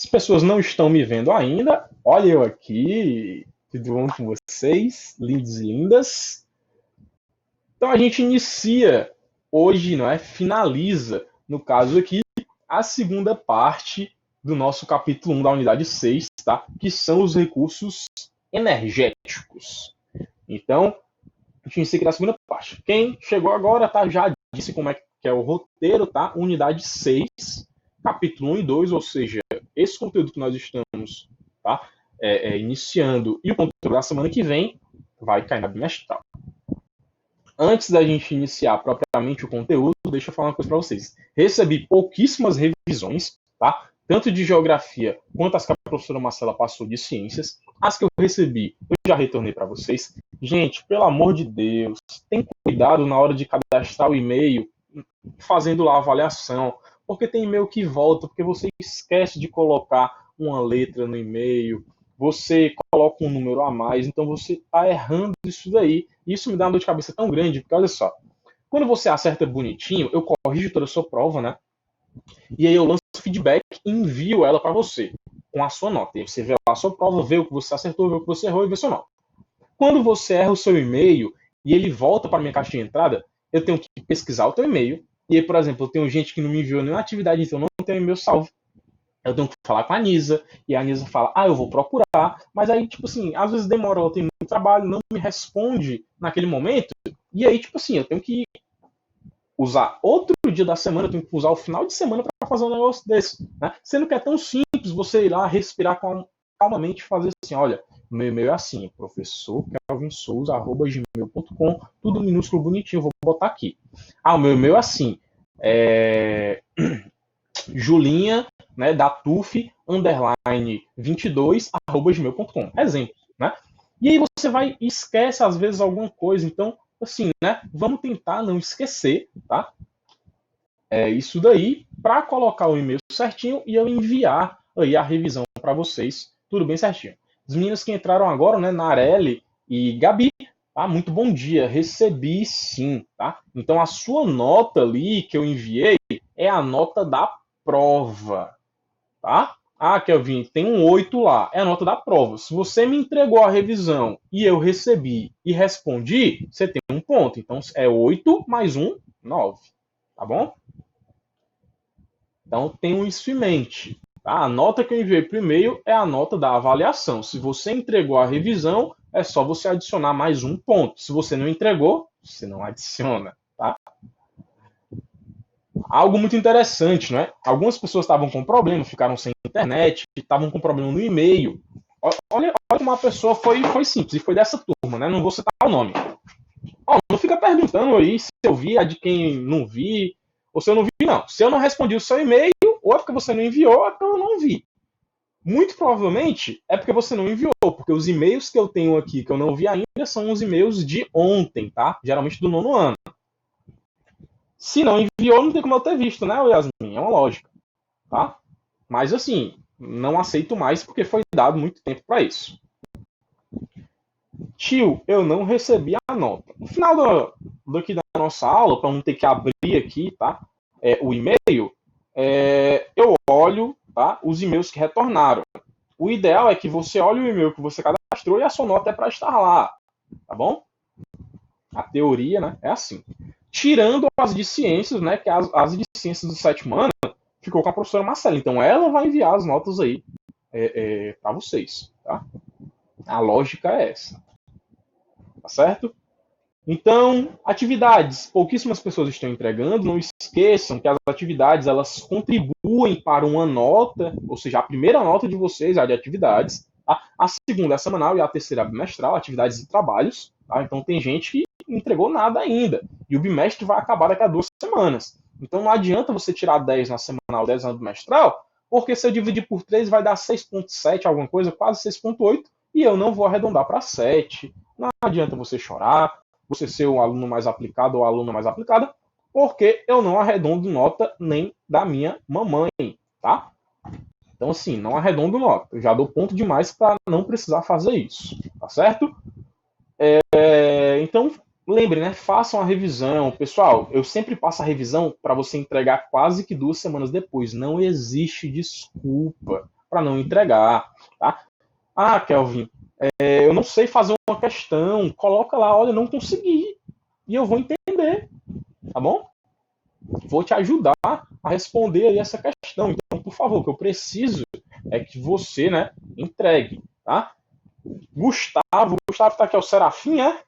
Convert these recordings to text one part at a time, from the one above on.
As pessoas não estão me vendo ainda. Olha eu aqui. Tudo bom com vocês? Lindos e lindas. Então a gente inicia hoje, não é? Finaliza, no caso aqui, a segunda parte do nosso capítulo 1 da unidade 6, tá? Que são os recursos energéticos. Então, a gente inicia aqui na segunda parte. Quem chegou agora, tá? Já disse como é que é o roteiro, tá? Unidade 6, capítulo 1 e 2, ou seja, esse conteúdo que nós estamos, tá? Iniciando e o conteúdo da semana que vem vai cair na bimestral. Antes da gente iniciar propriamente o conteúdo, deixa eu falar uma coisa para vocês. Recebi pouquíssimas revisões, tá? Tanto de geografia quanto as que a professora Marcela passou de ciências. As que eu recebi, eu já retornei para vocês. Gente, pelo amor de Deus, tem cuidado na hora de cadastrar o e-mail, fazendo lá a avaliação, porque tem e-mail que volta, porque você esquece de colocar uma letra no e-mail, você coloca um número a mais, então você está errando isso daí. Isso me dá uma dor de cabeça tão grande, porque olha só, quando você acerta bonitinho, eu corrijo toda a sua prova, né? E aí eu lanço feedback e envio ela para você, com a sua nota. E aí você vê lá a sua prova, vê o que você acertou, vê o que você errou e vê a sua nota. Quando você erra o seu e-mail e ele volta para a minha caixa de entrada, eu tenho que pesquisar o teu e-mail. E aí, por exemplo, eu tenho gente que não me enviou nenhuma atividade, então eu não tenho e-mail salvo. Eu tenho que falar com a Nisa, e a Nisa fala, eu vou procurar, mas aí, tipo assim, às vezes demora, ela tem muito trabalho, não me responde naquele momento, e aí, tipo assim, eu tenho que usar outro dia da semana, eu tenho que usar o final de semana para fazer um negócio desse, né? Sendo que é tão simples você ir lá, respirar calmamente e fazer assim, olha, meu e-mail é assim, professor.kelvinsouza@gmail.com, tudo minúsculo, bonitinho, vou botar aqui. O meu e-mail é assim, Julinha, né, da TUF, underline 22, @gmail.com. Exemplo, né? E aí você vai e esquece, às vezes, alguma coisa. Então, assim, né? Vamos tentar não esquecer, tá? Isso daí, para colocar o e-mail certinho e eu enviar aí a revisão para vocês, tudo bem certinho. As meninas que entraram agora, né, Narelli e Gabi, tá? Muito bom dia, recebi sim, tá? Então a sua nota ali que eu enviei é a nota da prova, tá? Kelvin, tem um 8 lá, é a nota da prova. Se você me entregou a revisão e eu recebi e respondi, você tem um ponto. Então é 8 mais 1, 9, tá bom? Então tenham isso em mente. Tá? A nota que eu enviei por e-mail é a nota da avaliação. Se você entregou a revisão, é só você adicionar mais um ponto. Se você não entregou, você não adiciona, tá? Algo muito interessante, né? Algumas pessoas estavam com problema, ficaram sem internet, estavam com problema no e-mail. Olha como uma pessoa foi simples, e foi dessa turma, né? Não vou citar o nome. Não fica perguntando aí se eu vi, a de quem não vi, ou se eu não vi, não. Se eu não respondi o seu e-mail, ou é porque você não enviou, ou é porque eu não vi. Muito provavelmente é porque você não enviou, porque os e-mails que eu tenho aqui, que eu não vi ainda, são os e-mails de ontem, tá? Geralmente do 9º ano. Se não enviou, não tem como eu ter visto, né, Yasmin? É uma lógica, tá? Mas assim, não aceito mais porque foi dado muito tempo para isso. Tio, eu não recebi a nota. No final daqui da nossa aula, para não ter que abrir aqui, tá? O e-mail, eu olho, tá? Os e-mails que retornaram. O ideal é que você olhe o e-mail que você cadastrou e a sua nota é para estar lá, tá bom? A teoria, né, é assim. Tirando as de ciências, né, que as de ciências do 7º ano ficou com a professora Marcela. Então ela vai enviar as notas aí para vocês, tá? A lógica é essa. Tá certo? Então, atividades. Pouquíssimas pessoas estão entregando. Não esqueçam que as atividades elas contribuem para uma nota, ou seja, a primeira nota de vocês é a de atividades. Tá? A segunda é semanal e a terceira é bimestral, atividades e trabalhos. Tá? Então tem gente que não entregou nada ainda. E o bimestre vai acabar daqui a 2 semanas. Então não adianta você tirar 10 na semanal, 10 na bimestral, porque se eu dividir por 3 vai dar 6,7, alguma coisa, quase 6,8, e eu não vou arredondar para 7. Não adianta você chorar, você ser um aluno mais aplicado ou aluna mais aplicada, porque eu não arredondo nota nem da minha mamãe, tá? Então, assim, não arredondo nota. Eu já dou ponto demais para não precisar fazer isso, tá certo? Então, lembre, né? Façam a revisão. Pessoal, eu sempre passo a revisão para você entregar quase que 2 semanas depois. Não existe desculpa. para não entregar, tá? Ah, Kelvin, eu não sei fazer uma questão, coloca lá, olha, não consegui, e eu vou entender, tá bom? Vou te ajudar a responder aí essa questão. Então, por favor, o que eu preciso é que você, né, entregue, tá? Gustavo tá aqui, é o Serafim, é?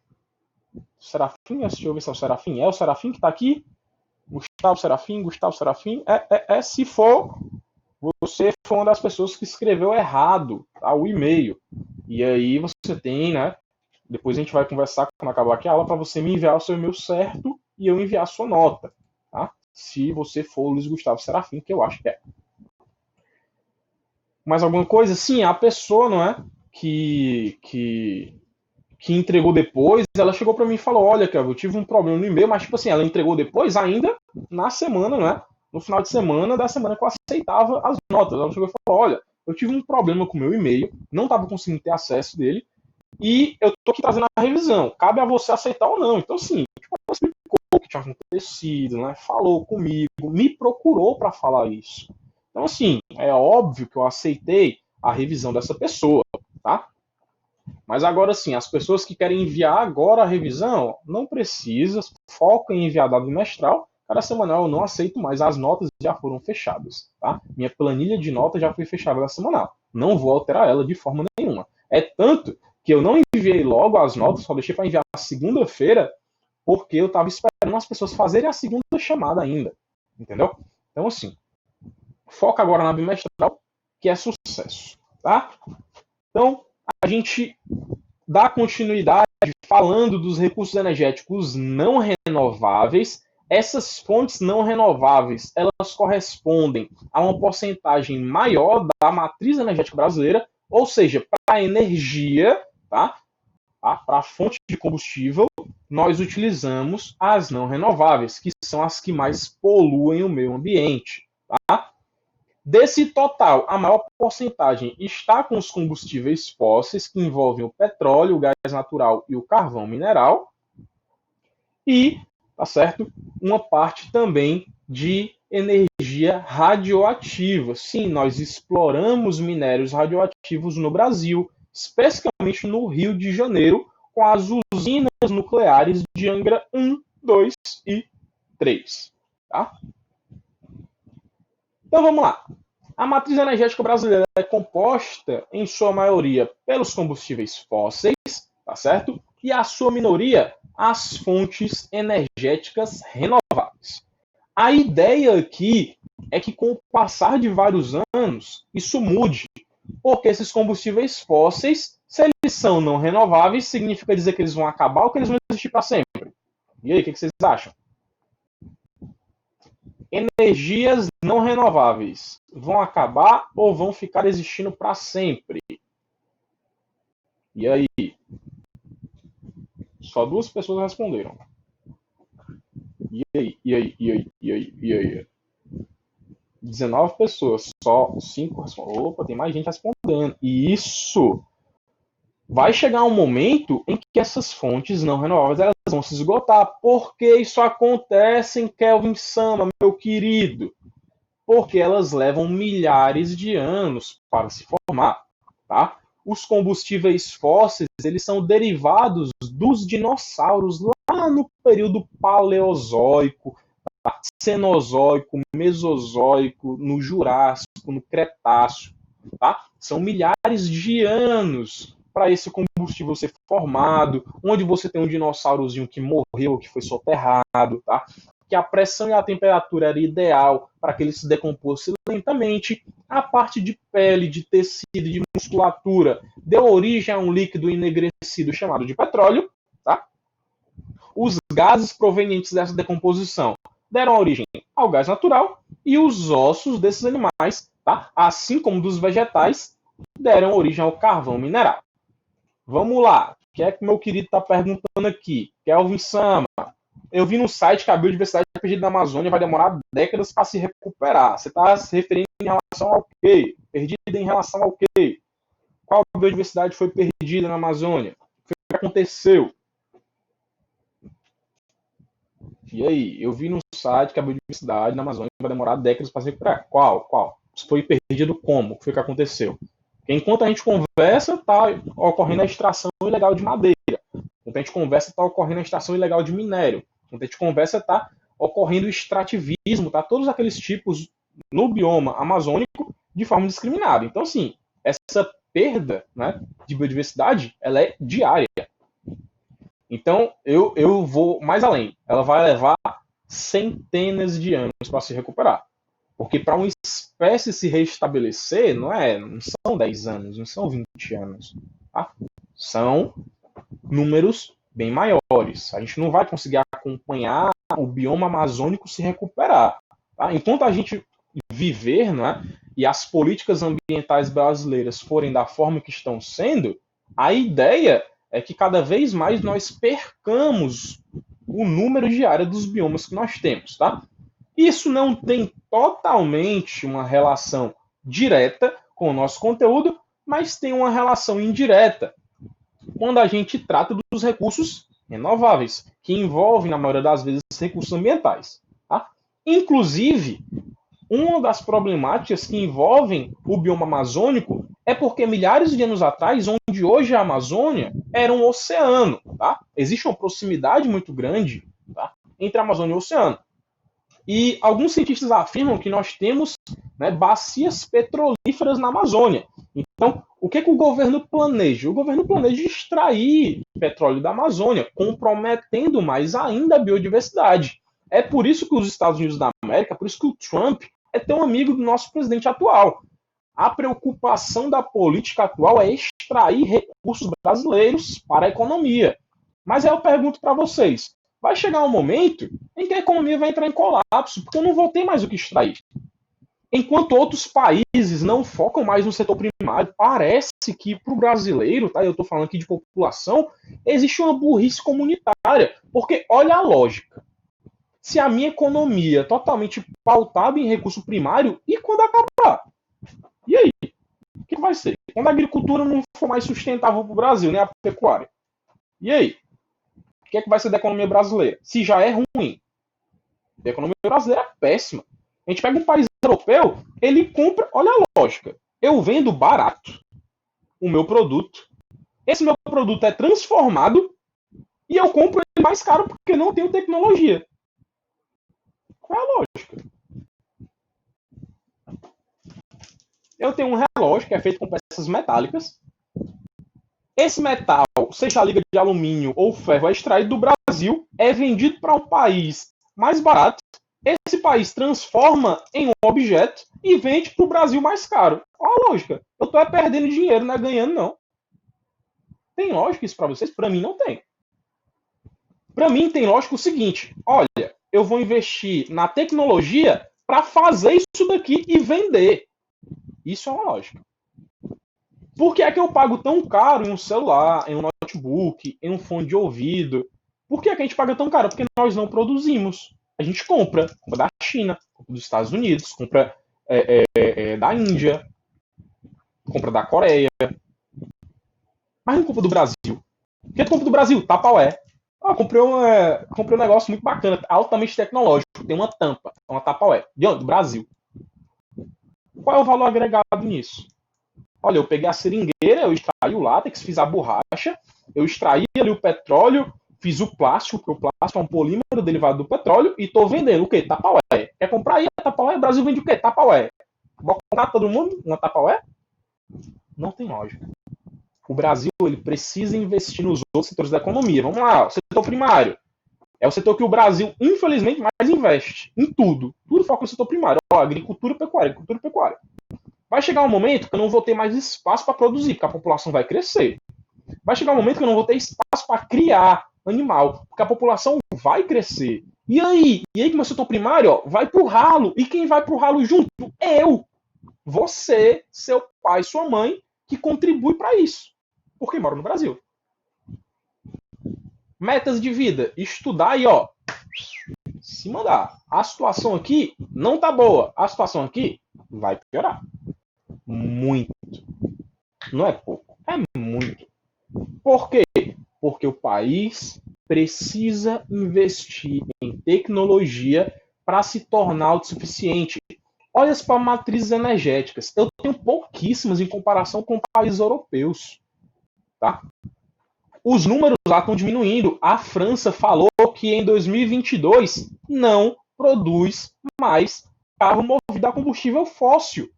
Serafim, deixa eu ver se é o Serafim. É o Serafim que tá aqui? Gustavo Serafim. Se for, você foi uma das pessoas que escreveu errado, tá, o e-mail. E aí você tem, né? Depois a gente vai conversar quando acabar aqui a aula para você me enviar o seu e-mail certo e eu enviar a sua nota, tá? Se você for o Luiz Gustavo Serafim, que eu acho que é. Mais alguma coisa? Sim, a pessoa, não é? Que entregou depois, ela chegou para mim e falou: olha, Kevin, eu tive um problema no e-mail, mas tipo assim, ela entregou depois ainda na semana, né? No final de semana da semana que eu aceitava as notas. Ela chegou e falou: olha, eu tive um problema com o meu e-mail, não estava conseguindo ter acesso dele, e eu tô aqui trazendo a revisão. Cabe a você aceitar ou não. Então, assim, tipo, ela explicou o que tinha acontecido, né? Falou comigo, me procurou para falar isso. Então, assim, é óbvio que eu aceitei a revisão dessa pessoa, tá? Mas agora sim, as pessoas que querem enviar agora a revisão, não precisa, foca em enviar dado bimestral. Cada semanal eu não aceito mais, as notas já foram fechadas, tá? Minha planilha de notas já foi fechada na semanal. Não vou alterar ela de forma nenhuma. É tanto que eu não enviei logo as notas, só deixei para enviar na segunda-feira, porque eu estava esperando as pessoas fazerem a segunda chamada ainda, entendeu? Então assim, foca agora na bimestral, que é sucesso, tá? Então, a gente dá continuidade falando dos recursos energéticos não renováveis. Essas fontes não renováveis, elas correspondem a uma porcentagem maior da matriz energética brasileira, ou seja, para a energia, tá? Para a fonte de combustível, nós utilizamos as não renováveis, que são as que mais poluem o meio ambiente, tá? Desse total, a maior porcentagem está com os combustíveis fósseis, que envolvem o petróleo, o gás natural e o carvão mineral, e, tá certo, uma parte também de energia radioativa. Sim, nós exploramos minérios radioativos no Brasil, especificamente no Rio de Janeiro, com as usinas nucleares de Angra 1, 2 e 3. Tá? Então vamos lá. A matriz energética brasileira é composta, em sua maioria, pelos combustíveis fósseis, tá certo? E a sua minoria, as fontes energéticas renováveis. A ideia aqui é que, com o passar de vários anos, isso mude, porque esses combustíveis fósseis, se eles são não renováveis, significa dizer que eles vão acabar ou que eles vão existir para sempre. E aí, o que vocês acham? Energias não renováveis vão acabar ou vão ficar existindo para sempre? E aí? Só duas pessoas responderam. E aí? E aí? E aí? E aí? E aí? 19 pessoas, só 5 responderam. Opa, tem mais gente respondendo. E isso vai chegar um momento em que essas fontes não renováveis elas vão se esgotar. Por que isso acontece em Kelvin Sama, meu querido? Porque elas levam milhares de anos para se formar, tá? Os combustíveis fósseis, eles são derivados dos dinossauros lá no período paleozoico, tá? Cenozoico, mesozoico, no Jurássico, no Cretáceo, tá? São milhares de anos para esse combustível ser formado, onde você tem um dinossaurozinho que morreu, que foi soterrado, tá? Que a pressão e a temperatura era ideal para que ele se decomposse lentamente. A parte de pele, de tecido, de musculatura deu origem a um líquido enegrecido chamado de petróleo. Tá? Os gases provenientes dessa decomposição deram origem ao gás natural e os ossos desses animais, tá? Assim como dos vegetais, deram origem ao carvão mineral. Vamos lá. O que é que meu querido está perguntando aqui? Kelvin Sama. Eu vi no site que a biodiversidade perdida na Amazônia vai demorar décadas para se recuperar. Você está se referindo em relação ao quê? Perdida em relação ao quê? Qual biodiversidade foi perdida na Amazônia? O que aconteceu? E aí? Eu vi no site que a biodiversidade na Amazônia vai demorar décadas para se recuperar. Qual? Foi perdido como? O que foi que aconteceu? Porque enquanto a gente conversa, está ocorrendo a extração ilegal de madeira. Enquanto a gente conversa, está ocorrendo a extração ilegal de minério. Enquanto a gente conversa, está ocorrendo o extrativismo, tá? Todos aqueles tipos no bioma amazônico de forma indiscriminada. Então, assim, essa perda, né, de biodiversidade, ela é diária. Então, eu vou mais além. Ela vai levar centenas de anos para se recuperar. Porque para uma espécie se restabelecer, não são 10 anos, não são 20 anos. Tá? São números bem maiores. A gente não vai conseguir acompanhar o bioma amazônico se recuperar. Tá? Enquanto a gente viver, né, e as políticas ambientais brasileiras forem da forma que estão sendo, a ideia é que cada vez mais nós percamos o número de área dos biomas que nós temos. Tá? Isso não tem totalmente uma relação direta com o nosso conteúdo, mas tem uma relação indireta quando a gente trata dos recursos renováveis, que envolvem, na maioria das vezes, recursos ambientais. Tá? Inclusive, uma das problemáticas que envolvem o bioma amazônico é porque milhares de anos atrás, onde hoje é a Amazônia, era um oceano. Tá? Existe uma proximidade muito grande, tá, entre a Amazônia e o oceano. E alguns cientistas afirmam que nós temos, né, bacias petrolíferas na Amazônia. Então, o que o governo planeja? O governo planeja extrair petróleo da Amazônia, comprometendo mais ainda a biodiversidade. É por isso que os Estados Unidos da América, por isso que o Trump é tão amigo do nosso presidente atual. A preocupação da política atual é extrair recursos brasileiros para a economia. Mas aí eu pergunto para vocês, vai chegar um momento em que a economia vai entrar em colapso, porque eu não vou ter mais o que extrair. Enquanto outros países não focam mais no setor primário, parece que para o brasileiro, tá, eu estou falando aqui de população, existe uma burrice comunitária. Porque olha a lógica. Se a minha economia é totalmente pautada em recurso primário, e quando acabar? E aí? O que vai ser? Quando a agricultura não for mais sustentável para o Brasil, nem a pecuária? E aí? O que é que vai ser da economia brasileira? Se já é ruim. A economia brasileira é péssima. A gente pega um país europeu, ele compra, olha a lógica. Eu vendo barato o meu produto. Esse meu produto é transformado e eu compro ele mais caro porque não tenho tecnologia. Qual é a lógica? Eu tenho um relógio que é feito com peças metálicas. Esse metal, seja a liga de alumínio ou ferro, é extraído do Brasil, é vendido para um país mais barato. Esse país transforma em um objeto e vende para o Brasil mais caro. Olha a lógica. Eu estou perdendo dinheiro, não é ganhando, não. Tem lógica isso para vocês? Para mim, não tem. Para mim, tem lógica o seguinte. Olha, eu vou investir na tecnologia para fazer isso daqui e vender. Isso é uma lógica. Por que é que eu pago tão caro em um celular, em um notebook, em um fone de ouvido? Por que é que a gente paga tão caro? Porque nós não produzimos. A gente compra da China, compra dos Estados Unidos, compra da Índia, compra da Coreia. Mas não compra do Brasil. O que tu compra do Brasil? Tupperware. Comprei um negócio muito bacana, altamente tecnológico. Tem uma tampa, uma Tupperware. De onde? Do Brasil. Qual é o valor agregado nisso? Olha, eu peguei a seringueira, eu extraí o látex, fiz a borracha, eu extraí ali o petróleo, fiz o plástico, porque o plástico é um polímero derivado do petróleo, e estou vendendo o quê? Tupperware. Quer comprar aí a Tupperware? O Brasil vende o quê? Tupperware. Vou comprar todo mundo uma Tupperware? Não tem lógica. O Brasil ele precisa investir nos outros setores da economia. Vamos lá, o setor primário. É o setor que o Brasil, infelizmente, mais investe em tudo. Tudo foca no setor primário. Agricultura e pecuária, agricultura e pecuária. Vai chegar um momento que eu não vou ter mais espaço para produzir, porque a população vai crescer. Vai chegar um momento que eu não vou ter espaço para criar animal, porque a população vai crescer. E aí que meu setor primário vai pro ralo. E quem vai pro ralo junto? Eu. Você, seu pai, sua mãe, que contribui para isso. Porque mora no Brasil. Metas de vida. Estudar e, se mandar. A situação aqui não tá boa. A situação aqui vai piorar. Muito. Não é pouco. É muito. Por quê? Porque o país precisa investir em tecnologia para se tornar autossuficiente. olha para matrizes energéticas. Eu tenho pouquíssimas em comparação com países europeus. Tá? Os números lá estão diminuindo. A França falou que em 2022 não produz mais carro movido a combustível fóssil.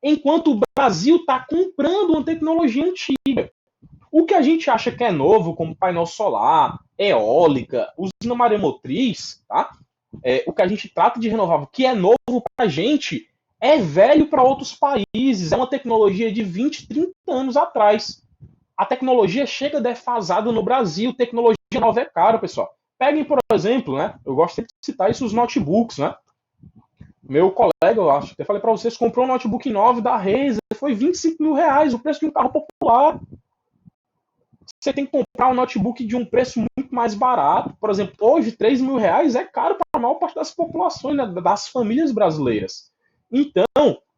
Enquanto o Brasil está comprando uma tecnologia antiga. O que a gente acha que é novo, como painel solar, eólica, usina maremotriz, tá? O que a gente trata de renovável, que é novo para a gente, é velho para outros países. É uma tecnologia de 20, 30 anos atrás. A tecnologia chega defasada no Brasil. Tecnologia nova é caro, pessoal. Peguem, por exemplo, né? Eu gosto de citar isso, os notebooks, né? Meu colega, eu acho, eu falei para vocês, comprou um notebook 9 da Razer, foi 25 mil reais, o preço de um carro popular. Você tem que comprar um notebook de um preço muito mais barato. Por exemplo, hoje, 3 mil reais é caro para a maior parte das populações, né, das famílias brasileiras. Então,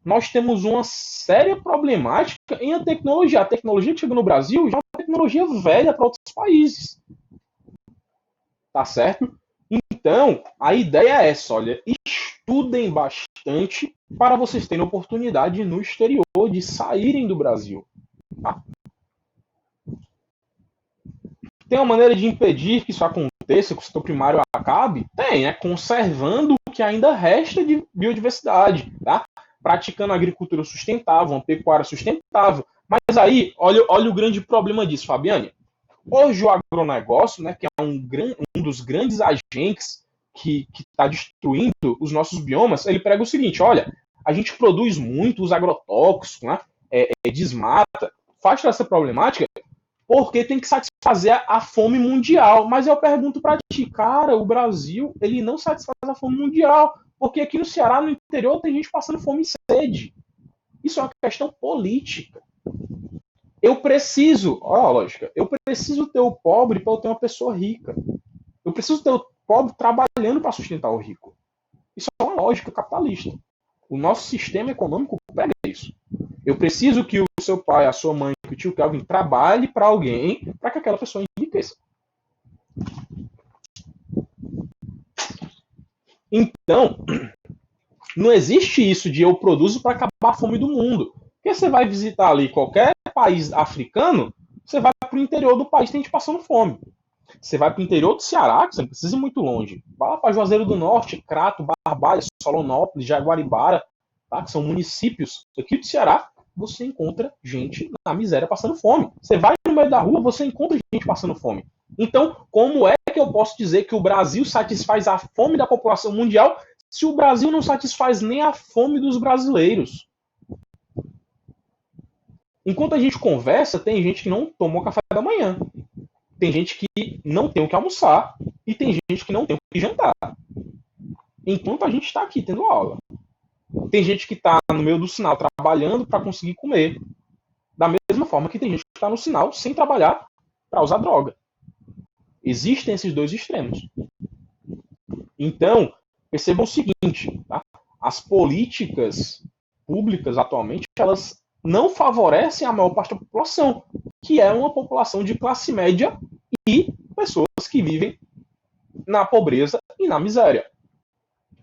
nós temos uma séria problemática em a tecnologia. A tecnologia que chega no Brasil já é uma tecnologia velha para outros países. Tá certo? Então, a ideia é essa, olha, estudem bastante para vocês terem oportunidade no exterior de saírem do Brasil. Tá? Tem uma maneira de impedir que isso aconteça, que o setor primário acabe? Tem, conservando o que ainda resta de biodiversidade, tá? Praticando agricultura sustentável, uma pecuária sustentável. Mas aí, olha o grande problema disso, Fabiane. Hoje o agronegócio, né, que é um dos grandes agentes que está destruindo os nossos biomas, ele prega o seguinte, olha, a gente produz muito, os agrotóxicos, né, desmata, faz essa problemática porque tem que satisfazer a fome mundial. Mas eu pergunto para ti, cara, o Brasil, ele não satisfaz a fome mundial, porque aqui no Ceará, no interior, tem gente passando fome e sede. Isso é uma questão política. Eu preciso, olha a lógica, eu preciso ter o pobre para eu ter uma pessoa rica. Eu preciso ter o pobre trabalhando para sustentar o rico. Isso é uma lógica capitalista. O nosso sistema econômico pega isso. Eu preciso que o seu pai, a sua mãe, que o tio Kelvin trabalhe para alguém, para que aquela pessoa enriqueça. Então, não existe isso de eu produzo para acabar a fome do mundo. Porque você vai visitar ali qualquer país africano, você vai para o interior do país, tem gente passando fome. Você vai para o interior do Ceará, que você não precisa ir muito longe. Vai lá para Juazeiro do Norte, Crato, Barbalha, Solonópolis, Jaguaribara, tá? Que são municípios aqui do Ceará. Você encontra gente na miséria passando fome. Você vai no meio da rua, você encontra gente passando fome. Então, como é que eu posso dizer que o Brasil satisfaz a fome da população mundial se o Brasil não satisfaz nem a fome dos brasileiros? Enquanto a gente conversa, tem gente que não tomou café da manhã. Tem gente que não tem o que almoçar. E tem gente que não tem o que jantar. Enquanto a gente está aqui tendo aula. Tem gente que está no meio do sinal trabalhando para conseguir comer. Da mesma forma que tem gente que está no sinal sem trabalhar para usar droga. Existem esses dois extremos. Então, percebam o seguinte, tá? As políticas públicas atualmente, elas não favorecem a maior parte da população, que é uma população de classe média e pessoas que vivem na pobreza e na miséria.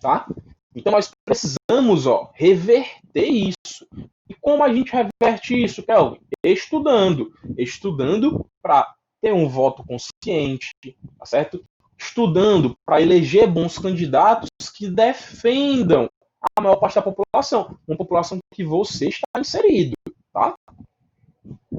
Tá? Então nós precisamos reverter isso. E como a gente reverte isso, Kelvin? Estudando para ter um voto consciente, tá certo? Estudando para eleger bons candidatos que defendam a maior parte da população, uma população que você está inserido, tá?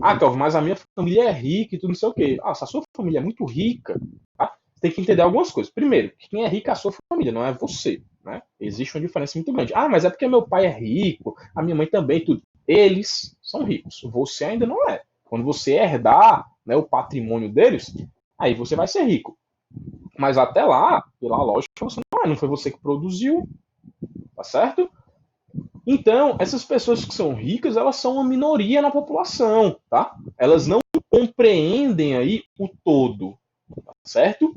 Ah, Kelvin, mas a minha família é rica e tudo não sei o quê. Ah, se a sua família é muito rica, tá? Você tem que entender algumas coisas. Primeiro, quem é rico é a sua família, não é você. Né? Existe uma diferença muito grande. Ah, mas é porque meu pai é rico, a minha mãe também, tudo. Eles são ricos. Você ainda não é. Quando você herdar, né, o patrimônio deles, aí você vai ser rico. Mas até lá, pela lógica, você não é. Não foi você que produziu. Tá certo? Então, essas pessoas que são ricas, elas são uma minoria na população, tá? Elas não compreendem aí o todo, tá certo?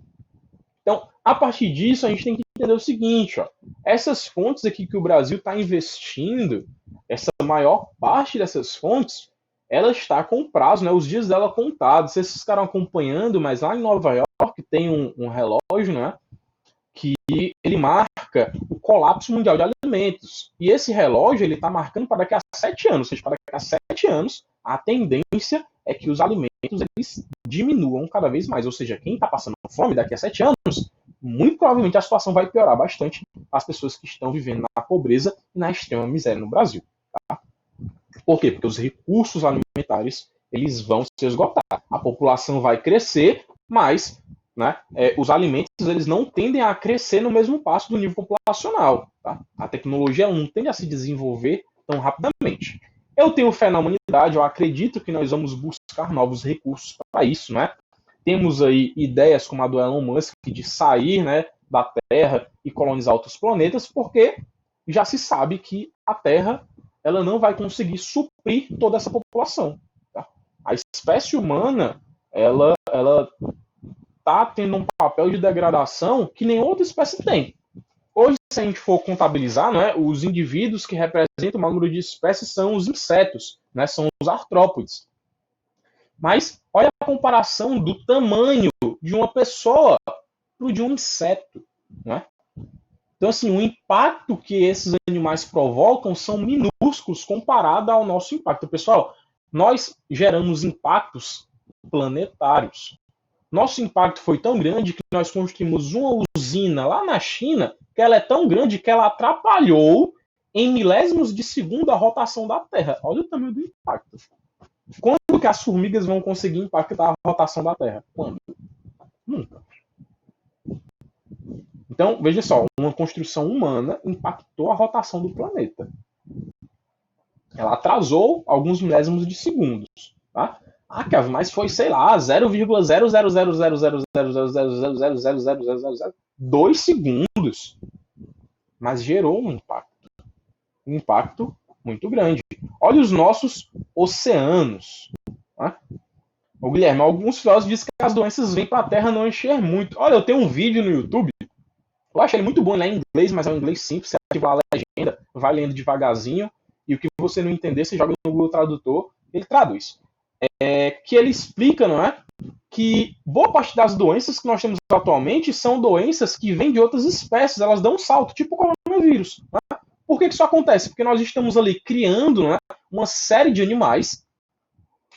Então, a partir disso, a gente tem que entender o seguinte, essas fontes aqui que o Brasil está investindo, essa maior parte dessas fontes, ela está com prazo, né, os dias dela contados. Vocês ficaram acompanhando, mas lá em Nova York tem um relógio, né, que ele marca o colapso mundial de alimentos. E esse relógio ele está marcando para daqui a 7 anos. Ou seja, para daqui a 7 anos, a tendência é que os alimentos eles diminuam cada vez mais. Ou seja, quem está passando fome daqui a 7 anos, muito provavelmente a situação vai piorar bastante para as pessoas que estão vivendo na pobreza e na extrema miséria no Brasil. Tá? Por quê? Porque os recursos alimentares eles vão se esgotar. A população vai crescer, mas né, os alimentos eles não tendem a crescer no mesmo passo do nível populacional. Tá? A tecnologia não tende a se desenvolver tão rapidamente. Eu tenho fé na humanidade, eu acredito que nós vamos buscar novos recursos para isso. Né? Temos aí ideias como a do Elon Musk de sair né, da Terra e colonizar outros planetas, porque já se sabe que a Terra ela não vai conseguir suprir toda essa população. Tá? A espécie humana ela está tendo um papel de degradação que nenhuma outra espécie tem. Hoje, se a gente for contabilizar, né, os indivíduos que representam o maior número de espécies são os insetos, né, são os artrópodes. Mas olha a comparação do tamanho de uma pessoa para o de um inseto. Né? Então, assim, o impacto que esses animais provocam são minúsculos comparado ao nosso impacto. Pessoal, nós geramos impactos planetários. Nosso impacto foi tão grande que nós construímos uma usina lá na China, que ela é tão grande que ela atrapalhou em milésimos de segundo a rotação da Terra. Olha o tamanho do impacto. Quando que as formigas vão conseguir impactar a rotação da Terra? Quando? Nunca. Então, veja só, uma construção humana impactou a rotação do planeta. Ela atrasou alguns milésimos de segundos. Tá? Ah, Kevin, mas foi, sei lá, 0,000000000000002 segundos. Mas gerou um impacto. Um impacto muito grande. Olha os nossos oceanos. Tá? O Guilherme, alguns filósofos dizem que as doenças vêm para a Terra não encher muito. Olha, eu tenho um vídeo no YouTube. Eu acho ele muito bom, ele é em inglês, mas é um inglês simples. Você ativa a legenda, vai lendo devagarzinho. E o que você não entender, você joga no Google Tradutor, ele traduz. Que ele explica, não é? Que boa parte das doenças que nós temos atualmente são doenças que vêm de outras espécies, elas dão um salto, tipo o coronavírus. Né? Por que isso acontece? Porque nós estamos ali criando né, uma série de animais,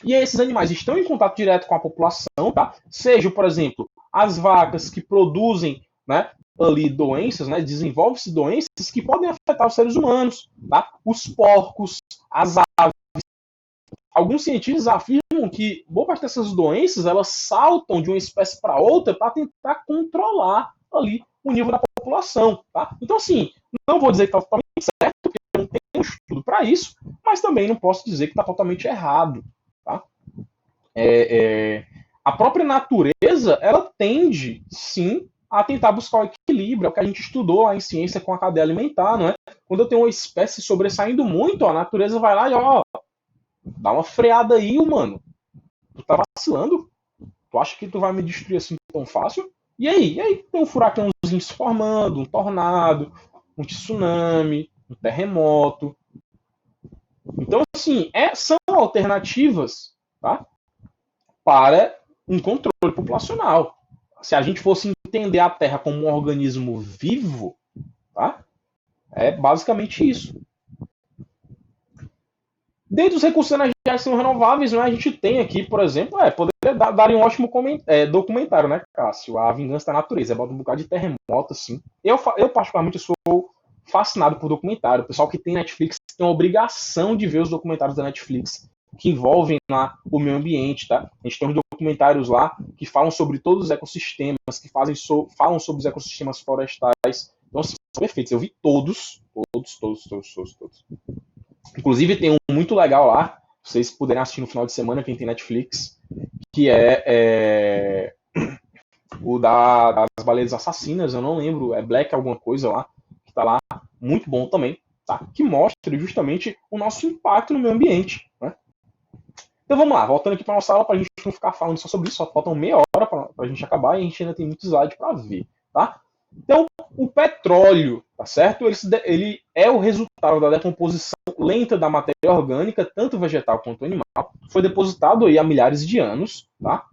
e esses animais estão em contato direto com a população, tá? Seja, por exemplo, as vacas que produzem né, ali doenças, né, desenvolvem-se doenças que podem afetar os seres humanos, tá? Os porcos, as aves. Alguns cientistas afirmam que boa parte dessas doenças elas saltam de uma espécie para outra para tentar controlar ali o nível da população. Tá? Então, assim, não vou dizer que está totalmente certo, porque eu não tenho estudo para isso, mas também não posso dizer que está totalmente errado. Tá? A própria natureza ela tende, sim, a tentar buscar o equilíbrio, é o que a gente estudou lá em ciência com a cadeia alimentar, não é? Quando eu tenho uma espécie sobressaindo muito, a natureza vai lá e dá uma freada aí, mano. Tu tá vacilando? Tu acha que tu vai me destruir assim tão fácil? E aí tem um furacãozinho se formando, um tornado, um tsunami, um terremoto. Então, assim, são alternativas tá? Para um controle populacional. Se a gente fosse entender a Terra como um organismo vivo, tá? É basicamente isso. Dentro dos recursos energéticos não renováveis, né, a gente tem aqui, por exemplo, poderia dar um ótimo documentário, né, Cássio? A Vingança da Natureza. Bota um bocado de terremoto, assim. Eu particularmente, sou fascinado por documentário. O pessoal que tem Netflix tem a obrigação de ver os documentários da Netflix que envolvem lá o meio ambiente, tá? A gente tem uns documentários lá que falam sobre todos os ecossistemas, que falam sobre os ecossistemas florestais. Então, assim, são perfeitos. Eu vi todos. Inclusive tem um muito legal lá, vocês puderem assistir no final de semana, quem tem Netflix, que é o das baleias assassinas, eu não lembro, é Black alguma coisa lá, que tá lá, muito bom também, tá? Que mostra justamente o nosso impacto no meio ambiente, né? Então vamos lá, voltando aqui para nossa aula, para a gente não ficar falando só sobre isso, só faltam meia hora para a gente acabar e a gente ainda tem muitos slides para ver, tá? Então, o petróleo, tá certo? Ele é o resultado da decomposição lenta da matéria orgânica, tanto vegetal quanto animal. Foi depositado aí há milhares de anos, tá?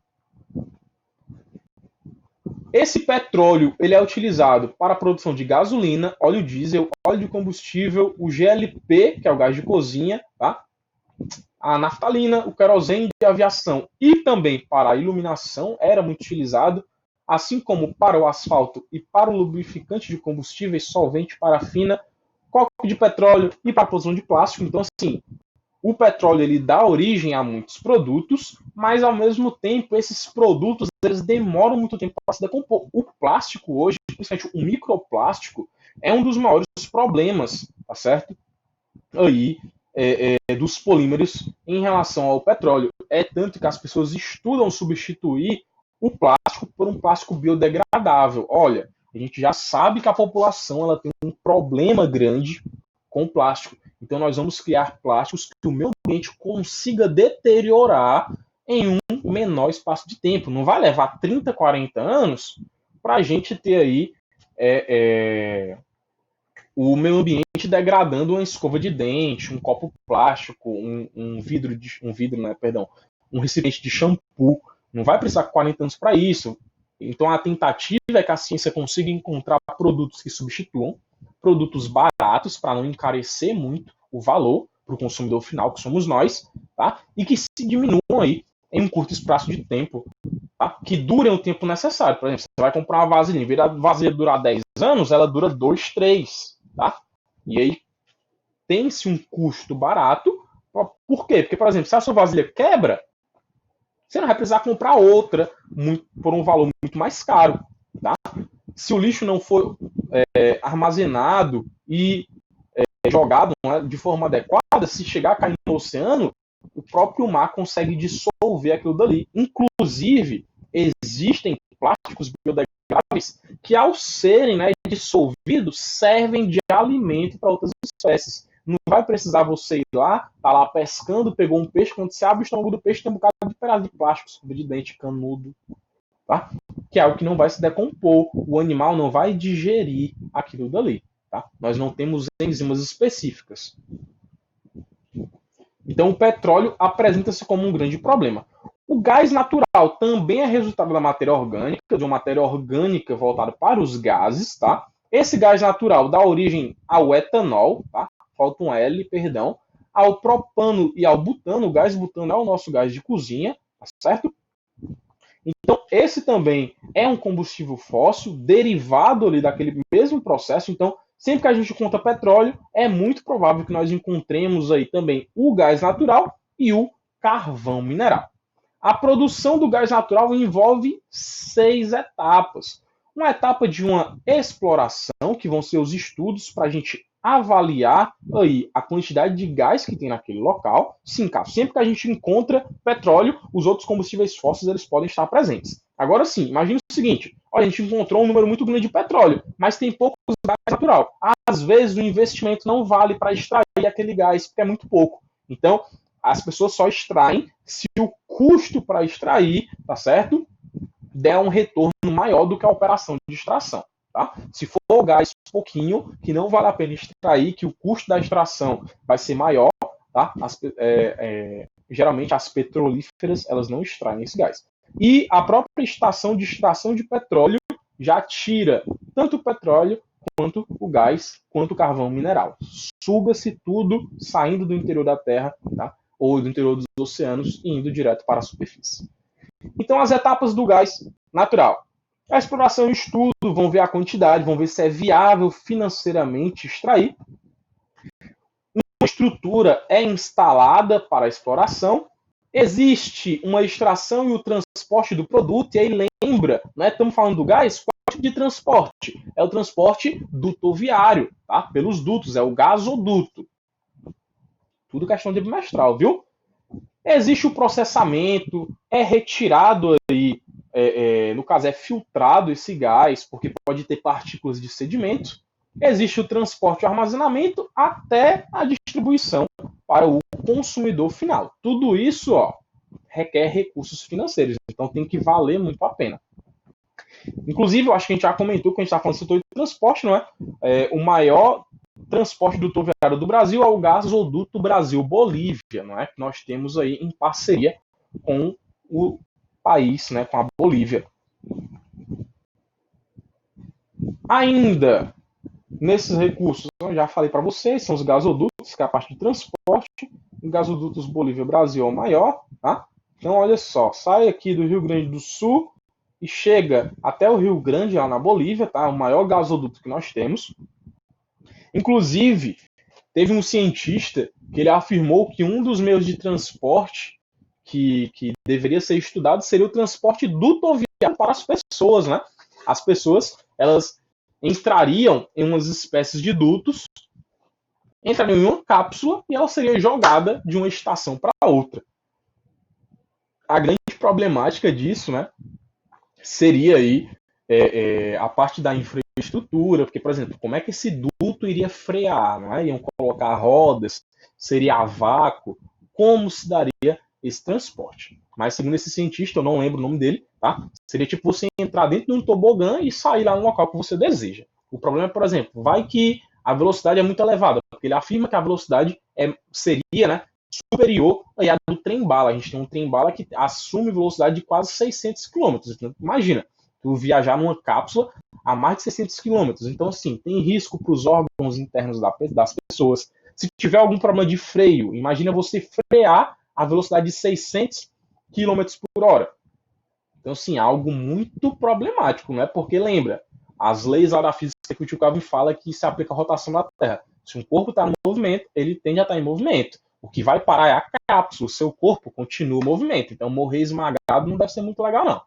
Esse petróleo ele é utilizado para a produção de gasolina, óleo diesel, óleo de combustível, o GLP, que é o gás de cozinha, tá? A naftalina, o querosene de aviação e também para a iluminação era muito utilizado, assim como para o asfalto e para o lubrificante de combustíveis, solvente, parafina, coque de petróleo e para a produção de plástico. Então, assim, o petróleo ele dá origem a muitos produtos, mas ao mesmo tempo esses produtos eles demoram muito tempo para se decompor. O plástico hoje, principalmente o microplástico, é um dos maiores problemas, tá certo? Aí dos polímeros em relação ao petróleo. É tanto que as pessoas estudam substituir o plástico por um plástico biodegradável. Olha, a gente já sabe que a população ela tem um problema grande com o plástico. Então nós vamos criar plásticos que o meio ambiente consiga deteriorar em um menor espaço de tempo. Não vai levar 30, 40 anos para a gente ter aí o meio ambiente degradando uma escova de dente, um copo plástico, um recipiente de shampoo. Não vai precisar 40 anos para isso. Então a tentativa é que a ciência consiga encontrar produtos que substituam, produtos baratos para não encarecer muito o valor para o consumidor final, que somos nós, tá? E que se diminuam aí em um curto espaço de tempo, tá? Que durem o tempo necessário. Por exemplo, você vai comprar uma vasilha, em vez da vasilha durar 10 anos, ela dura 2, 3, tá? E aí tem-se um custo barato. Por quê? Porque, por exemplo, se a sua vasilha quebra, você não vai precisar comprar outra por um valor muito mais caro, tá? Se o lixo não for armazenado e jogado, né, de forma adequada, se chegar a cair no oceano, o próprio mar consegue dissolver aquilo dali. Inclusive, existem plásticos biodegradáveis que, ao serem, né, dissolvidos, servem de alimento para outras espécies. Não vai precisar você ir lá, tá lá pescando, pegou um peixe, quando você abre o estômago do peixe, tem um bocado de pedaço de plástico, escova de dente, canudo, tá? Que é algo que não vai se decompor. O animal não vai digerir aquilo dali. Tá? Nós não temos enzimas específicas. Então, o petróleo apresenta-se como um grande problema. O gás natural também é resultado da matéria orgânica, de uma matéria orgânica voltada para os gases. Tá? Esse gás natural dá origem ao etanol, tá? Falta um L, perdão, ao propano e ao butano. O gás butano é o nosso gás de cozinha, tá certo? Então, esse também é um combustível fóssil derivado ali daquele mesmo processo. Então, sempre que a gente conta petróleo, é muito provável que nós encontremos aí também o gás natural e o carvão mineral. A produção do gás natural envolve 6 etapas. Uma etapa de uma exploração, que vão ser os estudos para a gente avaliar aí a quantidade de gás que tem naquele local. Sim, cara, sempre que a gente encontra petróleo, os outros combustíveis fósseis eles podem estar presentes. Agora sim, imagine o seguinte: olha, a gente encontrou um número muito grande de petróleo, mas tem pouco gás natural. Às vezes o investimento não vale para extrair aquele gás, porque é muito pouco. Então, as pessoas só extraem se o custo para extrair, tá certo? Der um retorno maior do que a operação de extração. Tá? Se for gás pouquinho, que não vale a pena extrair, que o custo da extração vai ser maior, tá? Geralmente as petrolíferas elas não extraem esse gás. E a própria estação de extração de petróleo já tira tanto o petróleo quanto o gás, quanto o carvão mineral. Suga-se tudo saindo do interior da Terra, tá? Ou do interior dos oceanos e indo direto para a superfície. Então, as etapas do gás natural. A exploração e o estudo vão ver a quantidade, vão ver se é viável financeiramente extrair. Uma estrutura é instalada para a exploração. Existe uma extração e o transporte do produto. E aí lembra, né, estamos falando do gás, qual é o tipo de transporte? É o transporte dutoviário, tá? Pelos dutos, é o gasoduto. Tudo questão de bimestral, viu? Existe o processamento, é retirado aí, no caso é filtrado esse gás, porque pode ter partículas de sedimento. Existe o transporte e o armazenamento até a distribuição para o consumidor final. Tudo isso, ó, requer recursos financeiros, então tem que valer muito a pena. Inclusive, eu acho que a gente já comentou que a gente está falando do setor de transporte, não é? O maior transporte dutoviário do Brasil é o gasoduto Brasil-Bolívia, não é? Que nós temos aí em parceria com o país, né, com a Bolívia. Ainda nesses recursos, eu já falei para vocês, são os gasodutos, que é a parte de transporte. O gasodutos Bolívia-Brasil é o maior, tá? Então, olha só, sai aqui do Rio Grande do Sul e chega até o Rio Grande, lá na Bolívia, tá? O maior gasoduto que nós temos. Inclusive, teve um cientista que ele afirmou que um dos meios de transporte que deveria ser estudado seria o transporte dutoviário para as pessoas, né? As pessoas, elas entrariam em umas espécies de dutos, entrariam em uma cápsula e ela seria jogada de uma estação para outra. A grande problemática disso, né, seria aí a parte da infraestrutura, porque, por exemplo, como é que esse duto iria frear? Não é? Iam colocar rodas, seria a vácuo, como se daria esse transporte? Mas, segundo esse cientista, eu não lembro o nome dele, tá? Seria tipo você entrar dentro de um tobogã e sair lá no local que você deseja. O problema é, por exemplo, vai que a velocidade é muito elevada, porque ele afirma que a velocidade seria, né, superior à do trem-bala. A gente tem um trem-bala que assume velocidade de quase 600 km. Então, imagina, tu viajar numa cápsula a mais de 600 km. Então, assim, tem risco para os órgãos internos das pessoas. Se tiver algum problema de freio, imagina você frear a velocidade de 600 km por hora. Então, assim, algo muito problemático, né? Porque, lembra, as leis lá da física que o tio Calvin fala que se aplica à rotação da Terra. Se um corpo está em movimento, ele tende a estar em movimento. O que vai parar é a cápsula, o seu corpo continua o movimento. Então, morrer esmagado não deve ser muito legal, não.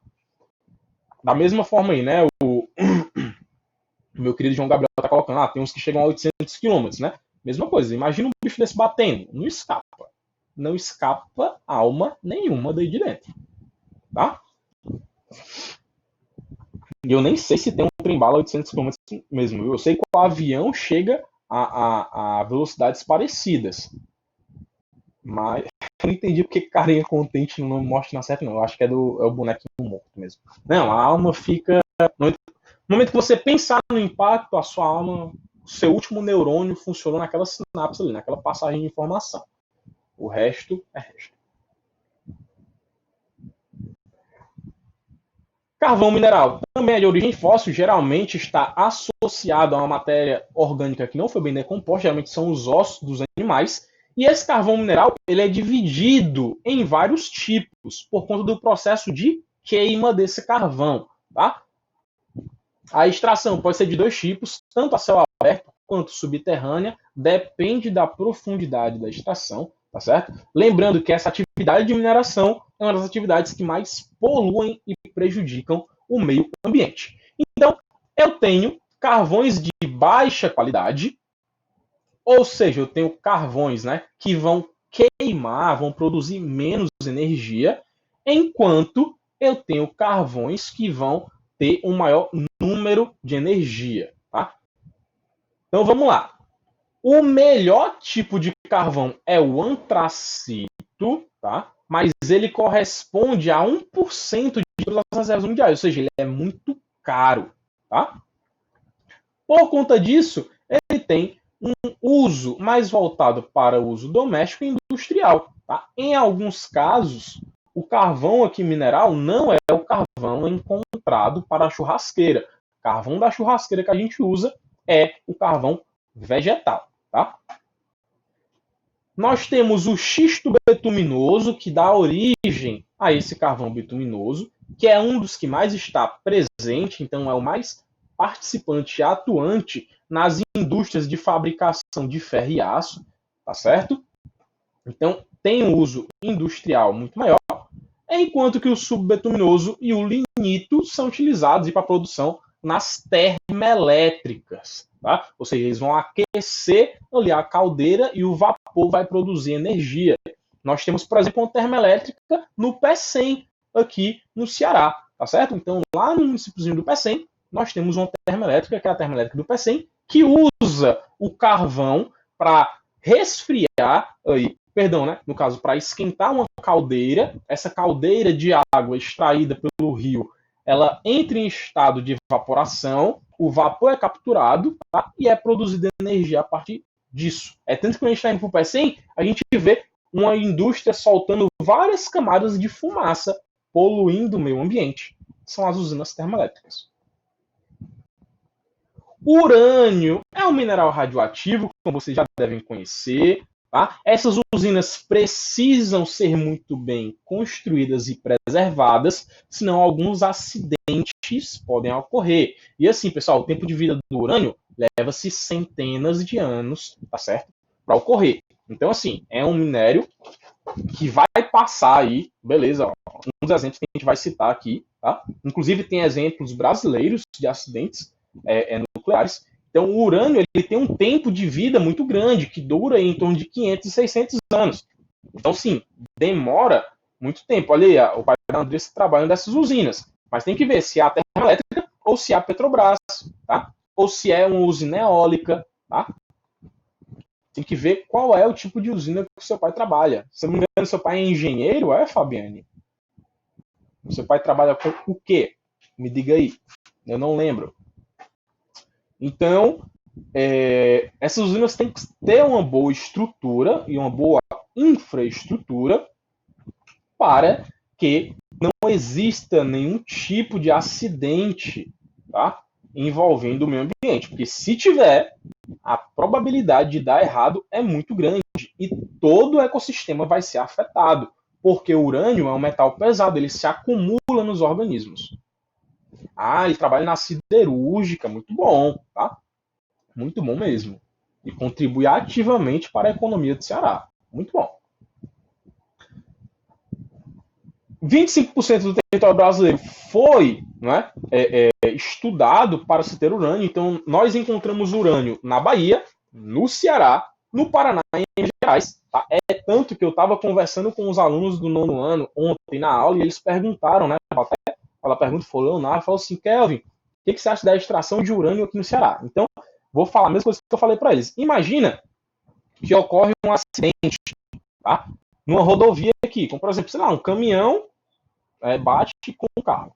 Da mesma forma aí, né? O meu querido João Gabriel tá colocando, tem uns que chegam a 800 km, né? Mesma coisa, imagina um bicho desse batendo, não escapa. Não escapa alma nenhuma daí de dentro, tá? E eu nem sei se tem um trem-bala a 800 km mesmo. Eu sei que o avião chega a velocidades parecidas. Mas eu não entendi porque carinha contente não mostra na certa, não. Eu acho que é o bonequinho morto mesmo. Não, a alma fica. No momento que você pensar no impacto, a sua alma, o seu último neurônio funcionou naquela sinapse ali, naquela passagem de informação. O resto é resto. Carvão mineral também é de origem fóssil, geralmente está associado a uma matéria orgânica que não foi bem decomposta, geralmente são os ossos dos animais. E esse carvão mineral ele é dividido em vários tipos por conta do processo de queima desse carvão. Tá? A extração pode ser de dois tipos, tanto a céu aberto quanto subterrânea, depende da profundidade da extração. Tá certo? Lembrando que essa atividade de mineração é uma das atividades que mais poluem e prejudicam o meio ambiente. Então, eu tenho carvões de baixa qualidade, ou seja, eu tenho carvões, né, que vão queimar, vão produzir menos energia, enquanto eu tenho carvões que vão ter um maior número de energia. Tá? Então, vamos lá. O melhor tipo de carvão é o antracito, tá? Mas ele corresponde a 1% de todas as reservas mundiais, ou seja, ele é muito caro. Tá? Por conta disso, ele tem um uso mais voltado para o uso doméstico e industrial. Tá? Em alguns casos, o carvão aqui mineral não é o carvão encontrado para a churrasqueira. O carvão da churrasqueira que a gente usa é o carvão vegetal. Tá? Nós temos o xisto betuminoso, que dá origem a esse carvão betuminoso, que é um dos que mais está presente, então é o mais participante e atuante nas indústrias de fabricação de ferro e aço, tá certo? Então tem um uso industrial muito maior, enquanto que o subbetuminoso e o lignito são utilizados para a produção nas termoelétricas. Tá? Ou seja, eles vão aquecer ali a caldeira e o vapor vai produzir energia. Nós temos, por exemplo, uma termoelétrica no Pecém, aqui no Ceará. Tá certo? Então, lá no municípiozinho do Pecém, nós temos uma termoelétrica, que é a termoelétrica do Pecém, que usa o carvão para resfriar, no caso, para esquentar uma caldeira. Essa caldeira de água extraída pelo rio, ela entra em estado de evaporação, o vapor é capturado, tá? E é produzida energia a partir disso. É tanto que quando a gente está indo para o Pecém, a gente vê uma indústria soltando várias camadas de fumaça, poluindo o meio ambiente. São as usinas termoelétricas. Urânio é um mineral radioativo, como vocês já devem conhecer. Tá? Essas usinas precisam ser muito bem construídas e preservadas, senão alguns acidentes podem ocorrer. E assim, pessoal, o tempo de vida do urânio leva-se centenas de anos, tá certo? Para ocorrer. Então, assim, é um minério que vai passar aí, beleza, ó, um dos exemplos que a gente vai citar aqui, tá? Inclusive tem exemplos brasileiros de acidentes nucleares. Então o urânio ele tem um tempo de vida muito grande, que dura em torno de 500 e 600 anos. Então sim, demora muito tempo. Olha aí, o pai da Andressa trabalha nessas usinas, mas tem que ver se é a termoelétrica ou se é a Petrobras, tá? Ou se é uma usina eólica, tá? Tem que ver qual é o tipo de usina que o seu pai trabalha. Se não me engano, seu pai é engenheiro, Fabiane? O seu pai trabalha com o quê? Me diga aí. Eu não lembro. Então, essas usinas têm que ter uma boa estrutura e uma boa infraestrutura para que não exista nenhum tipo de acidente, tá? Envolvendo o meio ambiente. Porque se tiver, a probabilidade de dar errado é muito grande e todo o ecossistema vai ser afetado, porque o urânio é um metal pesado, ele se acumula nos organismos. Ah, ele trabalha na siderúrgica, muito bom, tá? Muito bom mesmo. E contribui ativamente para a economia do Ceará. Muito bom. 25% do território brasileiro foi, né, estudado para se ter urânio. Então, nós encontramos urânio na Bahia, no Ceará, no Paraná e em Minas Gerais. Tá? É tanto que eu estava conversando com os alunos do 9º ano ontem na aula e eles perguntaram, né? Ela pergunta, foi o Leonardo, falou assim, Kelvin, o que você acha da extração de urânio aqui no Ceará? Então, vou falar a mesma coisa que eu falei para eles. Imagina que ocorre um acidente, tá? Numa rodovia aqui, como por exemplo, sei lá, um caminhão bate com um carro.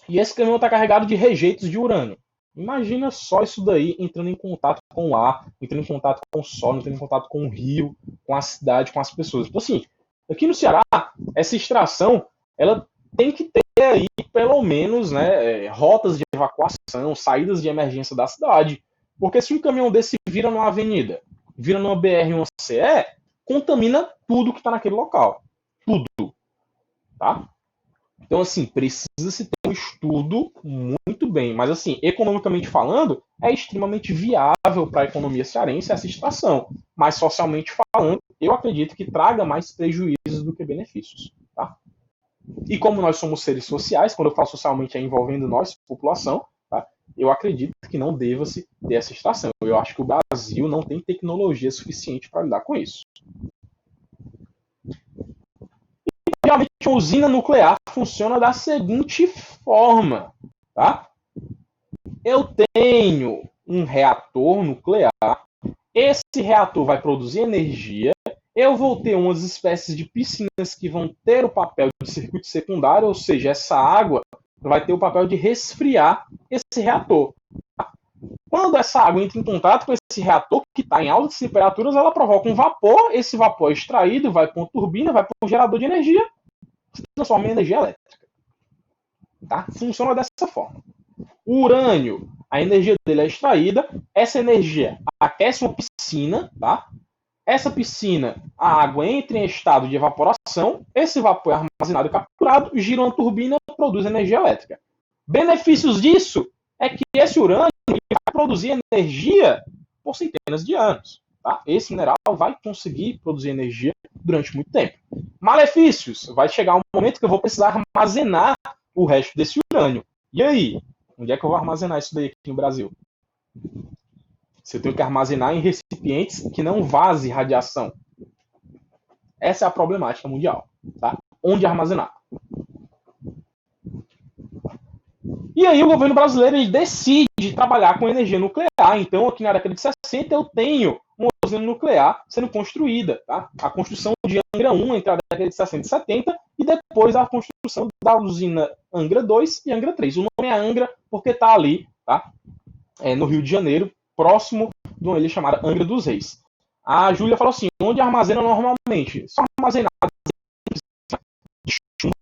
E esse caminhão está carregado de rejeitos de urânio. Imagina só isso daí entrando em contato com o ar, entrando em contato com o solo, entrando em contato com o rio, com a cidade, com as pessoas. Então, assim, aqui no Ceará, essa extração, ela tem que ter aí, pelo menos, né, rotas de evacuação, saídas de emergência da cidade. Porque se um caminhão desse vira numa avenida, vira numa BR, uma CE, contamina tudo que está naquele local. Tudo. Tá? Então, assim, precisa-se ter um estudo muito bem. Mas, assim, economicamente falando, é extremamente viável para a economia cearense essa extração. Mas, socialmente falando, eu acredito que traga mais prejuízos do que benefícios. Tá? E como nós somos seres sociais, quando eu falo socialmente é envolvendo nós, população, tá? Eu acredito que não deva-se ter essa extração. Eu acho que o Brasil não tem tecnologia suficiente para lidar com isso. Realmente, uma usina nuclear funciona da seguinte forma, tá? Eu tenho um reator nuclear, esse reator vai produzir energia, eu vou ter umas espécies de piscinas que vão ter o papel de circuito secundário, ou seja, essa água vai ter o papel de resfriar esse reator. Tá? Quando essa água entra em contato com esse reator, que está em altas temperaturas, ela provoca um vapor, esse vapor é extraído, vai para uma turbina, vai para um gerador de energia, se transforma em energia elétrica. Tá? Funciona dessa forma. O urânio, a energia dele é extraída, essa energia aquece uma piscina, tá? Essa piscina, a água entra em estado de evaporação, esse vapor é armazenado e capturado, gira uma turbina e produz energia elétrica. Benefícios disso é que esse urânio vai produzir energia por centenas de anos. Tá? Esse mineral vai conseguir produzir energia durante muito tempo. Malefícios, vai chegar um momento que eu vou precisar armazenar o resto desse urânio. E aí? Onde é que eu vou armazenar isso daí aqui no Brasil? Se eu tenho que armazenar em recipientes que não vazem radiação. Essa é a problemática mundial. Tá? Onde armazenar? E aí o governo brasileiro ele decide trabalhar com energia nuclear. Então, aqui na década de 60, eu tenho uma usina nuclear sendo construída. Tá? A construção de Angra 1 entre a década de 60 e 70 e depois a construção da usina Angra 2 e Angra 3. O nome é Angra porque está ali, tá? No Rio de Janeiro, próximo de uma ilha chamada Angra dos Reis. A Júlia falou assim, onde armazena normalmente? Só armazenado de chumbo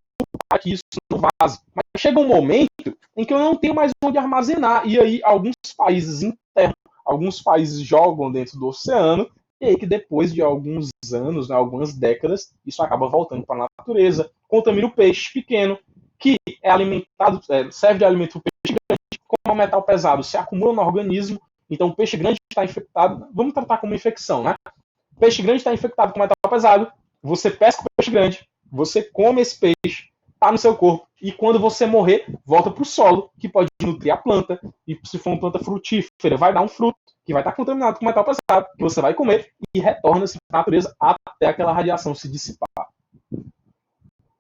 para que isso não vaze. Mas chega um momento em que eu não tenho mais onde armazenar. E aí alguns países internos, alguns países jogam dentro do oceano, e aí que depois de alguns anos, né, algumas décadas, isso acaba voltando para a natureza, contamina o peixe pequeno, que é alimentado, serve de alimento para o peixe grande, como é um metal pesado, se acumula no organismo, então o peixe grande está infectado, vamos tratar como infecção, né? O peixe grande está infectado com metal pesado, você pesca o peixe grande, você come esse peixe, está no seu corpo, e quando você morrer, volta para o solo, que pode nutrir a planta, e se for uma planta frutífera, vai dar um fruto, que vai estar contaminado com metal pesado, que você vai comer, e retorna-se para a natureza até aquela radiação se dissipar.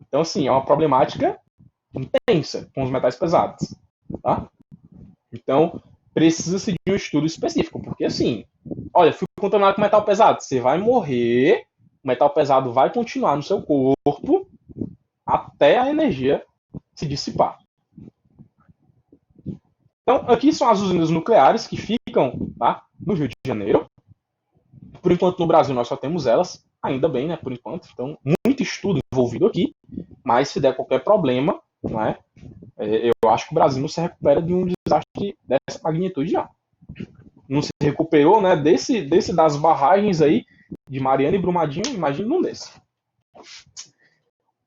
Então, assim, é uma problemática intensa com os metais pesados. Tá? Então, precisa-se de um estudo específico, porque, assim, olha, fui contaminado com metal pesado, você vai morrer, o metal pesado vai continuar no seu corpo até a energia se dissipar. Então, aqui são as usinas nucleares que ficam, tá, no Rio de Janeiro. Por enquanto, no Brasil, nós só temos elas, ainda bem, né, por enquanto. Então, muito estudo envolvido aqui, mas se der qualquer problema, né, eu acho que o Brasil não se recupera de um desastre dessa magnitude já. Não se recuperou, né, desse das barragens aí de Mariana e Brumadinho, imagina num desse.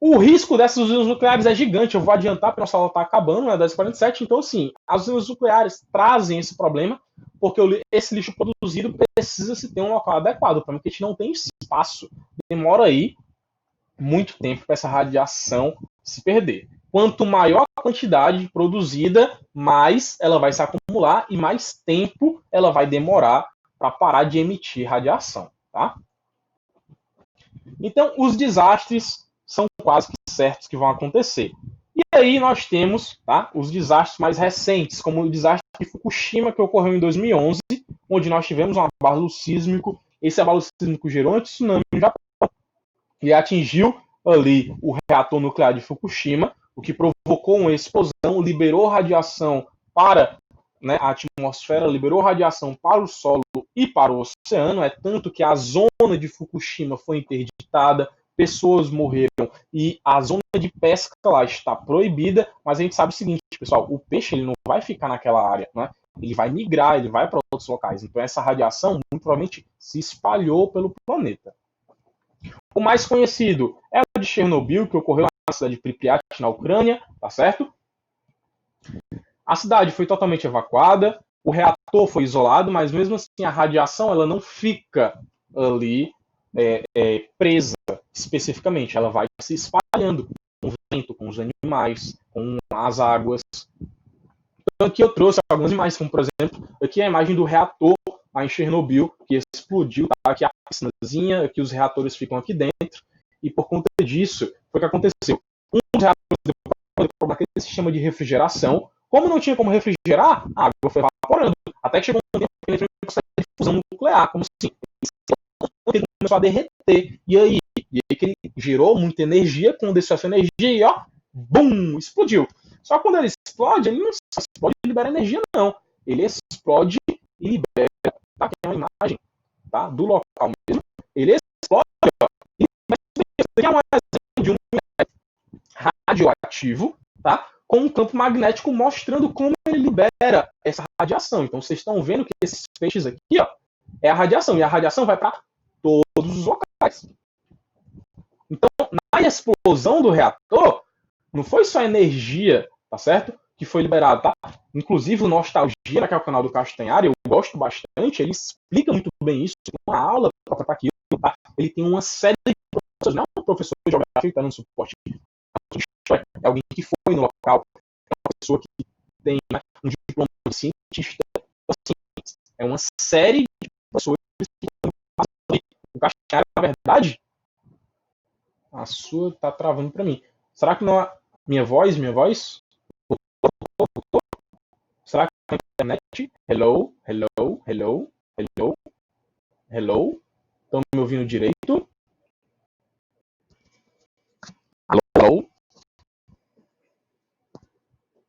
O risco dessas usinas nucleares é gigante, eu vou adiantar porque a nossa aula está acabando, né, 10h47, então assim, as usinas nucleares trazem esse problema, porque esse lixo produzido precisa se ter um local adequado, para que a gente não tenha espaço, demora aí muito tempo para essa radiação se perder. Quanto maior a quantidade produzida, mais ela vai se acumular e mais tempo ela vai demorar para parar de emitir radiação. Tá? Então, os desastres são quase que certos que vão acontecer. E aí nós temos, tá, os desastres mais recentes, como o desastre de Fukushima, que ocorreu em 2011, onde nós tivemos um abalo sísmico. Esse abalo sísmico gerou um tsunami no Japão e atingiu ali o reator nuclear de Fukushima, o que provocou uma explosão, liberou radiação para, né, a atmosfera, liberou radiação para o solo e para o oceano, é tanto que a zona de Fukushima foi interditada, pessoas morreram e a zona de pesca lá está proibida, mas a gente sabe o seguinte, pessoal, o peixe ele não vai ficar naquela área, né? Ele vai migrar, ele vai para outros locais, então essa radiação muito provavelmente se espalhou pelo planeta. O mais conhecido é o de Chernobyl, que ocorreu na cidade de Pripyat, na Ucrânia, tá certo? A cidade foi totalmente evacuada, o reator foi isolado, mas mesmo assim a radiação ela não fica ali presa especificamente, ela vai se espalhando com o vento, com os animais, com as águas. Então aqui eu trouxe algumas imagens, como por exemplo, aqui é a imagem do reator lá em Chernobyl, que explodiu, tá? Aqui a piscinazinha, aqui os reatores ficam aqui dentro, e por conta disso, foi o que aconteceu. Um dos reatores deu problema que se chama de refrigeração. Como não tinha como refrigerar, a água foi evaporando, até que chegou um tempo que ele entrou em processo de fusão nuclear, como assim, ele começou a derreter, e aí que ele gerou muita energia, condensou essa energia e ó, bum, explodiu. Só que quando ele explode, ele não só explode e libera energia, não. Ele explode e libera, tá? Aqui é uma imagem, tá? Do local mesmo. Ele explode e libera. É um exemplo de um radioativo, tá? Com um campo magnético mostrando como ele libera essa radiação. Então vocês estão vendo que esses peixes aqui, ó, é a radiação. E a radiação vai para todos os locais. Então, na explosão do reator, não foi só energia, tá certo? Que foi liberada, tá? Inclusive o Nostalgia, que é o canal do Castanhari, eu gosto bastante, ele explica muito bem isso, tem uma aula para aquilo, tá? Ele tem uma série de professores, não é um professor de geografia que está no suporte, é alguém que foi no local, é uma pessoa que tem um diploma de cientista, assim, é uma série de pessoas que o Castanhari, na verdade, a sua tá travando para mim. Será que não é minha voz? Será que é a internet? Hello? Estão me ouvindo direito?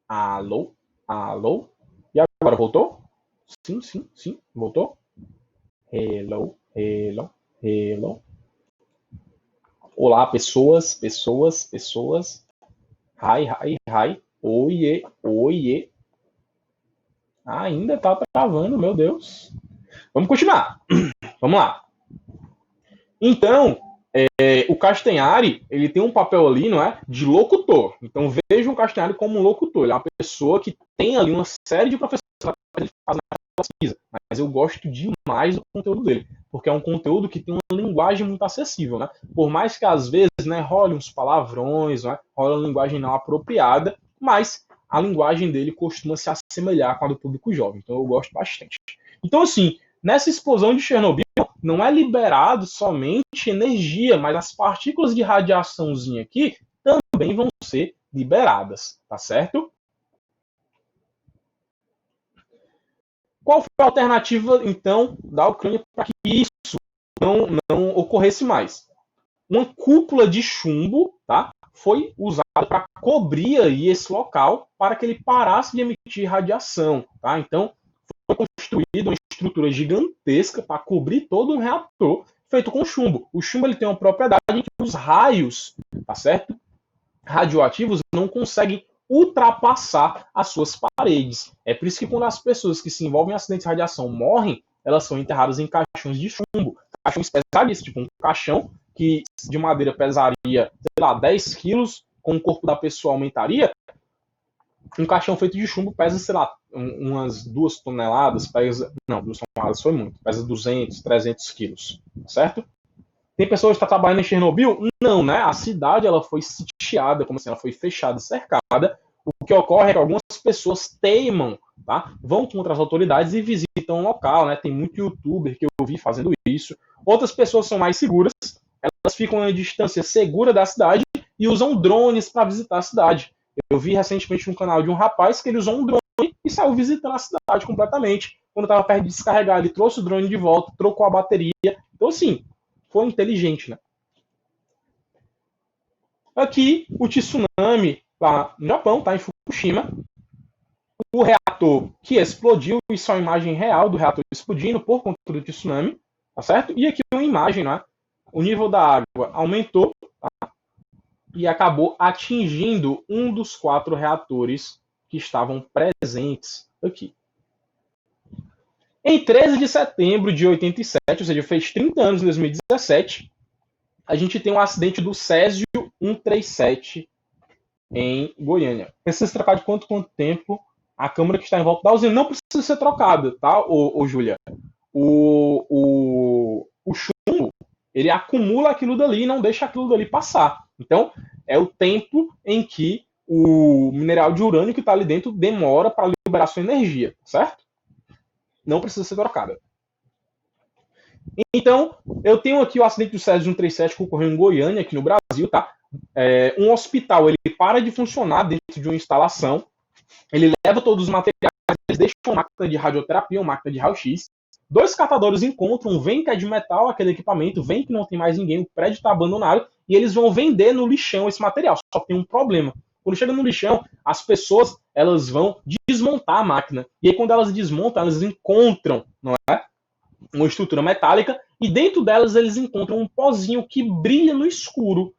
Alô? E agora, voltou? Sim, voltou? Hello? Olá, pessoas. Hi. Oiê, oiê. Ainda tá travando, meu Deus. Vamos continuar. Vamos lá. Então, o Castanhari, ele tem um papel ali, não é? De locutor. Então, veja o Castanhari como um locutor. Ele é uma pessoa que tem ali uma série de professores que ele faz na pesquisa. Mas eu gosto demais do conteúdo dele, porque é um conteúdo que tem uma linguagem muito acessível, né? Por mais que às vezes, né, role uns palavrões, né, role uma linguagem não apropriada, mas a linguagem dele costuma se assemelhar com a do público jovem. Então, eu gosto bastante. Então, assim, nessa explosão de Chernobyl, não é liberado somente energia, mas as partículas de radiaçãozinha aqui também vão ser liberadas, tá certo? Qual foi a alternativa, então, da Ucrânia para que isso não ocorresse mais? Uma cúpula de chumbo, tá, foi usada para cobrir aí esse local para que ele parasse de emitir radiação, tá? Então, foi construída uma estrutura gigantesca para cobrir todo um reator feito com chumbo. O chumbo ele tem uma propriedade em que os raios, tá certo? Radioativos não conseguem ultrapassar as suas paredes. É por isso que quando as pessoas que se envolvem em acidentes de radiação morrem, elas são enterradas em caixões de chumbo. Caixões pesadíssimos, tipo um caixão que de madeira pesaria, sei lá, 10 quilos, com o corpo da pessoa aumentaria, um caixão feito de chumbo pesa, sei lá, umas 2 toneladas, não, 2 toneladas foi muito, pesa 200, 300 quilos, certo? Tem pessoas que estão trabalhando em Chernobyl? Não, né? A cidade ela foi sitiada, como assim, ela foi fechada, cercada. O que ocorre é que algumas pessoas teimam, tá? Vão contra as autoridades e visitam o local, né? Tem muito youtuber que eu vi fazendo isso. Outras pessoas são mais seguras, elas ficam a distância segura da cidade e usam drones para visitar a cidade. Eu vi recentemente no canal de um rapaz que ele usou um drone e saiu visitando a cidade completamente. Quando estava perto de descarregar, ele trouxe o drone de volta, trocou a bateria. Então, assim, foi inteligente, né? Aqui, o tsunami lá no Japão, tá? Em Fukushima. O reator que explodiu, isso é uma imagem real do reator explodindo por conta do tsunami, tá certo? E aqui uma imagem, né? O nível da água aumentou, tá? E acabou atingindo um dos 4 reatores que estavam presentes aqui. Em 13 de setembro de 87, ou seja, fez 30 anos em 2017, a gente tem um acidente do Césio 137 em Goiânia. Precisa se trocar de quanto tempo a câmera que está em volta da usina não precisa ser trocada, tá, ô Júlia? O chumbo, ele acumula aquilo dali e não deixa aquilo dali passar. Então, é o tempo em que o mineral de urânio que está ali dentro demora para liberar sua energia, certo? Não precisa ser trocada. Então, eu tenho aqui o acidente do Césio 137 que ocorreu em Goiânia, aqui no Brasil, tá? Um hospital, ele para de funcionar dentro de uma instalação, ele leva todos os materiais, eles deixam uma máquina de radioterapia, uma máquina de raio-x, 2 catadores encontram, vem que é de metal aquele equipamento, vem que não tem mais ninguém, o prédio está abandonado, e eles vão vender no lixão esse material. Só tem um problema. Quando chega no lixão, as pessoas elas vão desmontar a máquina. E aí, quando elas desmontam, elas encontram, não é? Uma estrutura metálica, e dentro delas eles encontram um pozinho que brilha no escuro.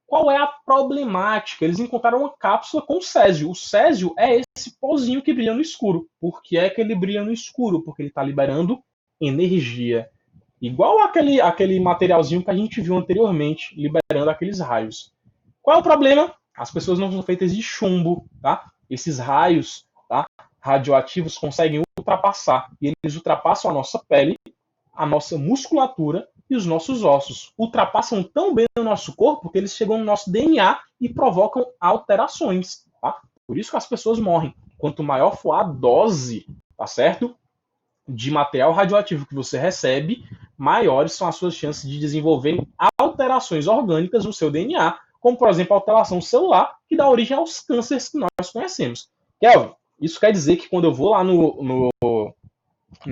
Qual é a problemática? Eles encontraram uma cápsula com césio. O césio é esse pozinho que brilha no escuro. Por que é que ele brilha no escuro? Porque ele está liberando energia. Igual aquele materialzinho que a gente viu anteriormente, liberando aqueles raios. Qual é o problema? As pessoas não são feitas de chumbo, tá? Esses raios, tá, radioativos conseguem ultrapassar. E eles ultrapassam a nossa pele, a nossa musculatura e os nossos ossos. Ultrapassam tão bem o nosso corpo que eles chegam no nosso DNA e provocam alterações, tá? Por isso que as pessoas morrem. Quanto maior for a dose, tá certo? De material radioativo que você recebe, maiores são as suas chances de desenvolver alterações orgânicas no seu DNA, como, por exemplo, a alteração celular, que dá origem aos cânceres que nós conhecemos. Kelvin, isso quer dizer que quando eu vou lá no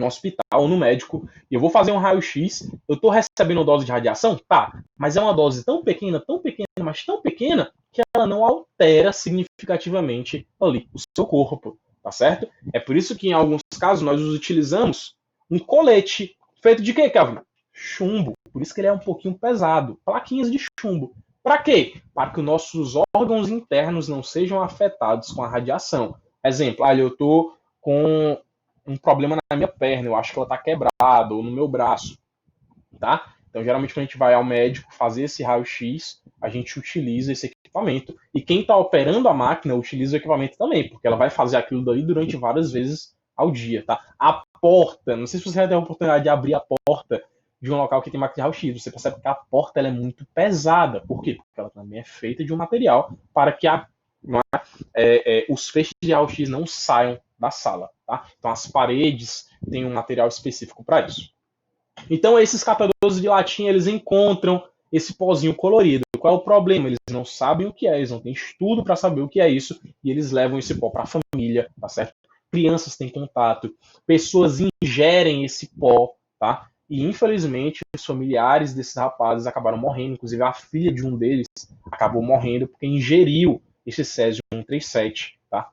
hospital, no médico, e eu vou fazer um raio-x, eu estou recebendo dose de radiação? Tá, mas é uma dose tão pequena, mas tão pequena, que ela não altera significativamente ali o seu corpo, tá certo? É por isso que em alguns casos nós utilizamos um colete feito de quê, Kelvin? Chumbo. Por isso que ele é um pouquinho pesado. Plaquinhas de chumbo. Para quê? Para que os nossos órgãos internos não sejam afetados com a radiação. Exemplo, eu estou com um problema na minha perna, eu acho que ela está quebrada, ou no meu braço, tá? Então, geralmente, quando a gente vai ao médico fazer esse raio-x, a gente utiliza esse equipamento. E quem está operando a máquina utiliza o equipamento também, porque ela vai fazer aquilo daí durante várias vezes ao dia, tá? A porta, não sei se você já teve a oportunidade de abrir a porta de um local que tem máquina de raio-x, você percebe que a porta ela é muito pesada. Por quê? Porque ela também é feita de um material para que os feixes de raio-x não saiam da sala, tá? Então, as paredes têm um material específico para isso. Então, esses catadores de latinha, eles encontram esse pozinho colorido. Qual é o problema? Eles não sabem o que é, eles não têm estudo para saber o que é isso, e eles levam esse pó para a família, tá certo? Crianças têm contato, pessoas ingerem esse pó, tá? E, infelizmente, os familiares desses rapazes acabaram morrendo, inclusive a filha de um deles acabou morrendo porque ingeriu esse césio-137, tá?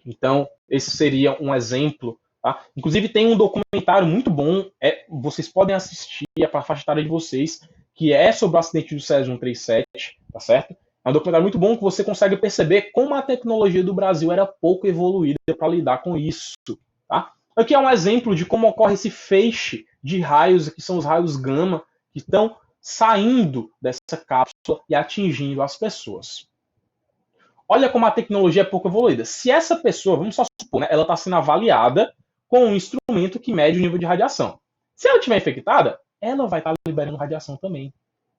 Então, esse seria um exemplo. Tá? Inclusive, tem um documentário muito bom, vocês podem assistir, para a faixa etária de vocês, que é sobre o acidente do Césio-137, tá certo? É um documentário muito bom que você consegue perceber como a tecnologia do Brasil era pouco evoluída para lidar com isso. Tá? Aqui é um exemplo de como ocorre esse feixe de raios, que são os raios gama, que estão saindo dessa cápsula e atingindo as pessoas. Olha como a tecnologia é pouco evoluída. Se essa pessoa, vamos só supor, né, ela está sendo avaliada com um instrumento que mede o nível de radiação. Se ela estiver infectada, ela vai estar liberando radiação também.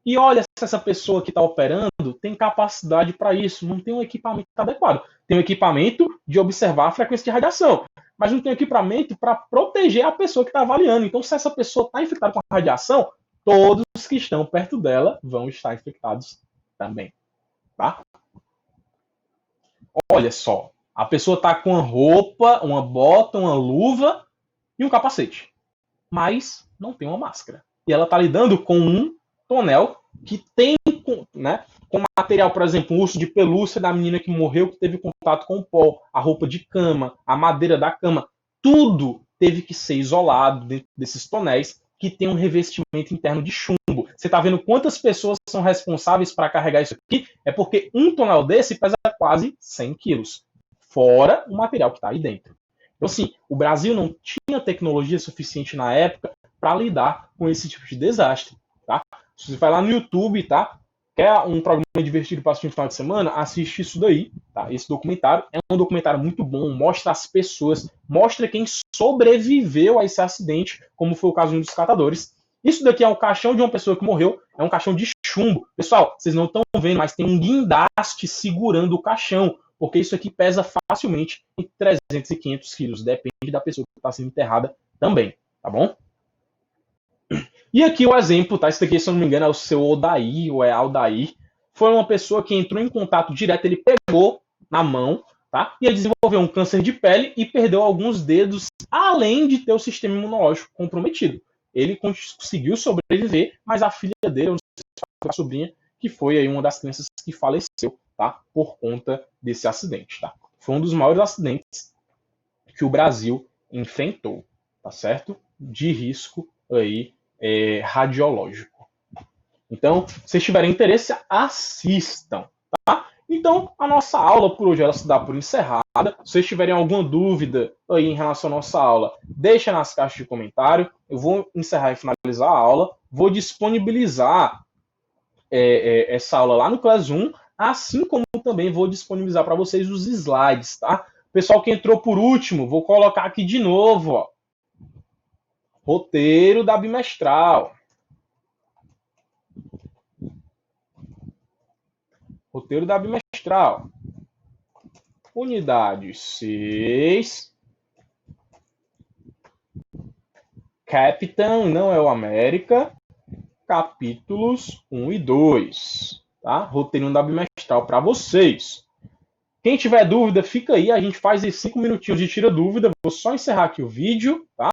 E olha se essa pessoa que está operando tem capacidade para isso, não tem um equipamento adequado. Tem um equipamento de observar a frequência de radiação, mas não tem um equipamento para proteger a pessoa que está avaliando. Então, se essa pessoa está infectada com a radiação, todos que estão perto dela vão estar infectados também. Tá? Olha só, a pessoa está com uma roupa, uma bota, uma luva e um capacete, mas não tem uma máscara. E ela está lidando com um tonel que tem, né, com material, por exemplo, o urso de pelúcia da menina que morreu, que teve contato com o pó, a roupa de cama, a madeira da cama, tudo teve que ser isolado dentro desses tonéis que tem um revestimento interno de chumbo. Você está vendo quantas pessoas são responsáveis para carregar isso aqui? É porque um tonel desse pesa quase 100 quilos, fora o material que está aí dentro. Então, assim, o Brasil não tinha tecnologia suficiente na época para lidar com esse tipo de desastre. Tá? Se você vai lá no YouTube, tá? Quer um programa divertido para assistir no final de semana? Assiste isso daí, tá? Esse documentário é um documentário muito bom, mostra as pessoas, mostra quem sobreviveu a esse acidente, como foi o caso de um dos catadores. Isso daqui é um caixão de uma pessoa que morreu, é um caixão de chumbo. Pessoal, vocês não estão vendo, mas tem um guindaste segurando o caixão, porque isso aqui pesa facilmente entre 300 e 500 quilos, depende da pessoa que está sendo enterrada também, tá bom? E aqui o exemplo, tá? Esse daqui, se eu não me engano, é o seu Odair, ou é Aldair. Foi uma pessoa que entrou em contato direto, ele pegou na mão, tá? E ele desenvolveu um câncer de pele e perdeu alguns dedos, além de ter o sistema imunológico comprometido. Ele conseguiu sobreviver, mas a filha dele, eu não sei se foi a sobrinha, que foi aí uma das crianças que faleceu, tá? Por conta desse acidente, tá? Foi um dos maiores acidentes que o Brasil enfrentou, tá certo? De risco aí radiológico. Então, se vocês tiverem interesse, assistam. Tá? Então, a nossa aula por hoje ela se dá por encerrada. Se vocês tiverem alguma dúvida aí em relação à nossa aula, deixa nas caixas de comentário. Eu vou encerrar e finalizar a aula. Vou disponibilizar essa aula lá no Classroom, assim como também vou disponibilizar para vocês os slides, tá? Pessoal que entrou por último, vou colocar aqui de novo, ó. Roteiro da bimestral. Roteiro da bimestral. Unidade 6. Capitão não é o América. Capítulos 1 e 2. Tá? Roteiro da bimestral para vocês. Quem tiver dúvida, fica aí. A gente faz aí 5 minutinhos de tira dúvida. Vou só encerrar aqui o vídeo, tá?